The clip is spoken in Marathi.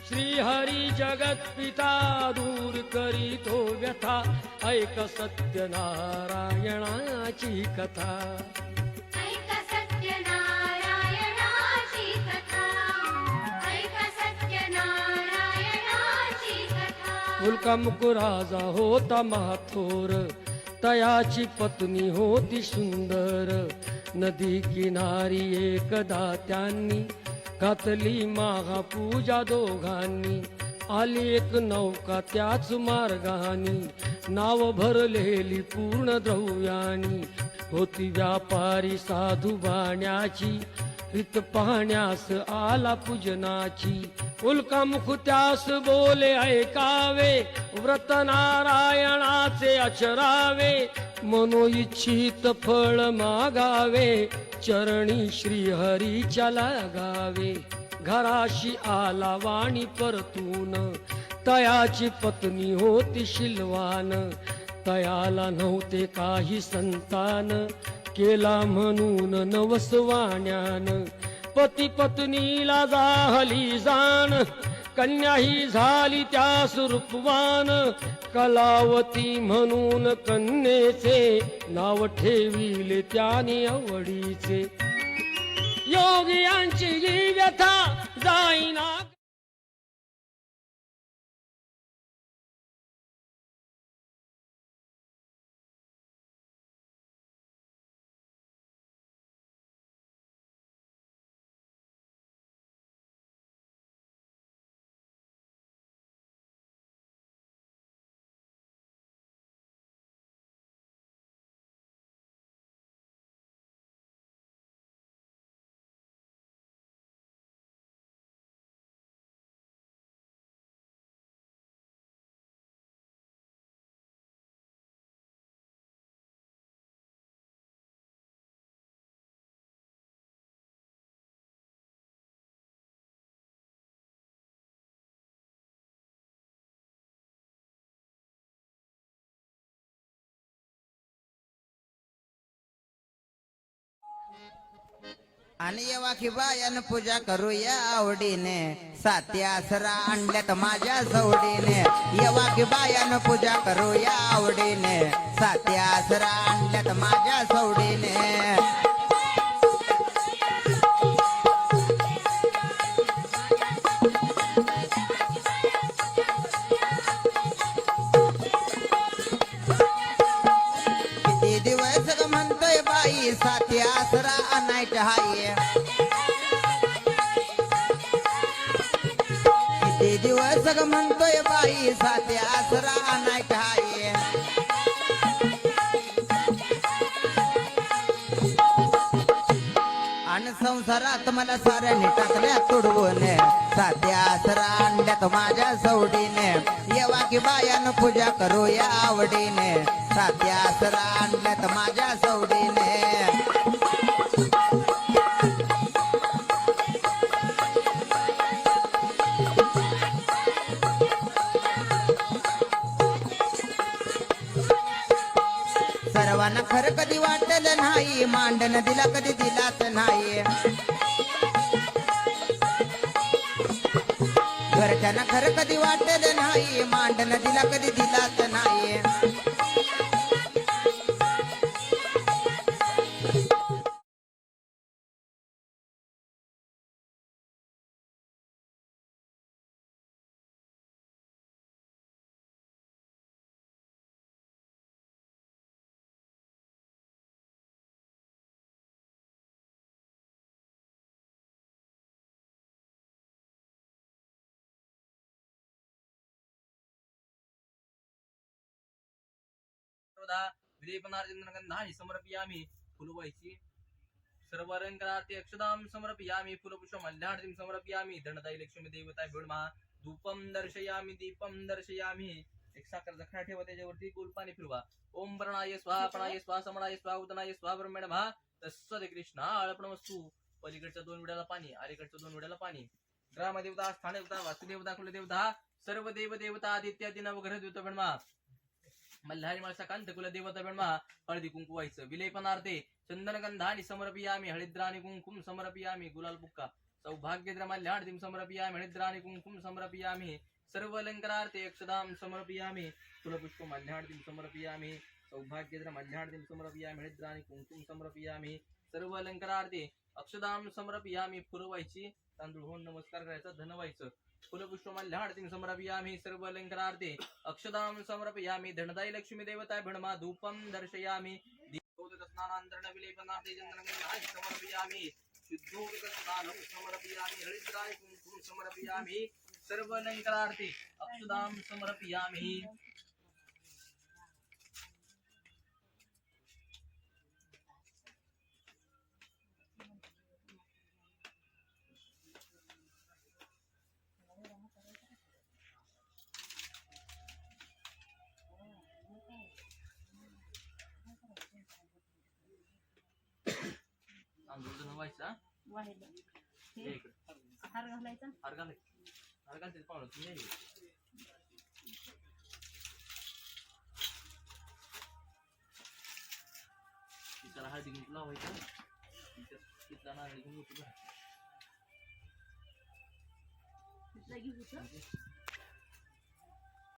श्रीहरी जगत पिता दूर करीतो व्यथा ऐक सत्यनारायणाची कथा ऐक सत्यनारायणाची कथा ऐक सत्यनारायणाची कथा मुलका मुकुराजा होता महाथोर तयाची पत्नी होती सुंदर नदी किनारी एकदा त्यांनी घातली महापूजा दोघांनी आली एक नौका त्याच मार्गानी नाव भरलेली पूर्ण द्रव्यानी होती व्यापारी साधू बाण्याची रीत पाहण्यास आला पूजनाची उल्कामुख त्यास बोले ऐकावे व्रत नारायणाचे अचरावे मनोइच्छित फळ मागावे चरणी श्रीहरीच्या लागावे घराशी आला वाणी परतून तयाची पत्नी होती शिलवान तयाला नव्हते काही संतान केला म्हणून नवसवाण्यान पती पत्नीला जाहली जाण कन्या ही झाली त्या रूपवान कलावती म्हणून कन्येचे नाव ठेविले त्याने आवडीचे योगियांची ही व्यथा जाईना आणि येवा की बायान पूजा करूया आवडीने साती आसरा आणल्यात माझ्या सवडीने येवा की बायान पूजा करूया आवडीने साती आसरा आणल्यात माझ्या सवडीने किती दिवस ग म्हणतोय बाई साती आसरा आणायचा हाय किती दिवस ग म्हणतोय बाई साती आसरा आणायचा हाय आणि संसारात मला साऱ्याने टाकल्या तुडवून साती आसरा आणल्यात माझ्या सवडीने येवा की बायान पूजा करूया आवडीने साती आसरा आणल्यात माझ्या सवडीने सर्वांना खरं कधी वाटलं नाही मांडन दिला कधी दिलाच नाही घरच्यांना खरं कधी वाटलं नाही मांडन दिला कधी दिलाच नाही विलेपनार्जनगंधानि समर्पयामि फुलवैची सर्वरंकार्ते अक्षदां समर्पयामि फुलपुष्पमल्यार्तिं समर्पयामि धनदायी लक्ष्मी देवताय भीडमा धूपम दर्शयामि दीपम दर्शयामि एक साखर जखणा ठेवा त्याच्यावरती गोलपाणी फिरवा ओम प्रणाय स्वाहा प्रणाय स्वाहा समणाय स्वाहा उदनाय स्वाहा ब्रह्मण भा तस्सद कृष्णा अर्पणमस्तु पलीकडच्या दोन विड्याला पाणी अलीकडच्या दोन विड्याला पाणी ग्रामदेवता स्थानदेवता वासुदेवता कुलदेवता सर्व देव देवता आदित्यादी नवग्रह देवता भीडमा मल्हारी माळसा कांत कुलदेवता बेणमा हळदी कुंकू व्हायचं विलेपनार्थे चंदनगंधानि समर्पयामि हळिद्रानि कुंकुम समर्पयामि गुलाल बुक्का सौभाग्यद्रमाल्य हळदीं समर्पयामि हरिद्राणि कुंकुम समर्पयामि सर्व अलंकारार्थे अक्षदां समर्पयामि फुलपुष्पमाल्य हळदीं समर्पयामि सौभाग्यद्रमाल्य हळदीं समर्पयामि हरिद्राणि कुंकुम समर्पयामि सर्व अलंकारार्थे अक्षदां समर्पयामि फुलं व्हायची तांदूळ होऊन नमस्कार करायचा धन व्हायचं फुलपुष्पमाल्य हळदीं समर्पयामि सर्व अलंकारार्थे अक्षदां समर्पयामि धनदायी लक्ष्मी देवताय भणमा धूपं दर्शयामि स्नानान्तरण विलेपनार्थे चन्दनं समर्पयामि शुद्धोदकस्नानं समर्पयामि हरिद्राणि कुंकुम समर्पयामि सर्व अलंकारार्थे अक्षदां समर्पयामि तांदूळ धन व्हायचा वाहिलं हे हे इकडं. हार घालायचा हार घालते पाहुणं तुम्ही या इकडे. तिच्याला हळदी कुंकू लावायचं तिथला नारळ घेऊन मोठी भरायची. तिथलं घेऊ का?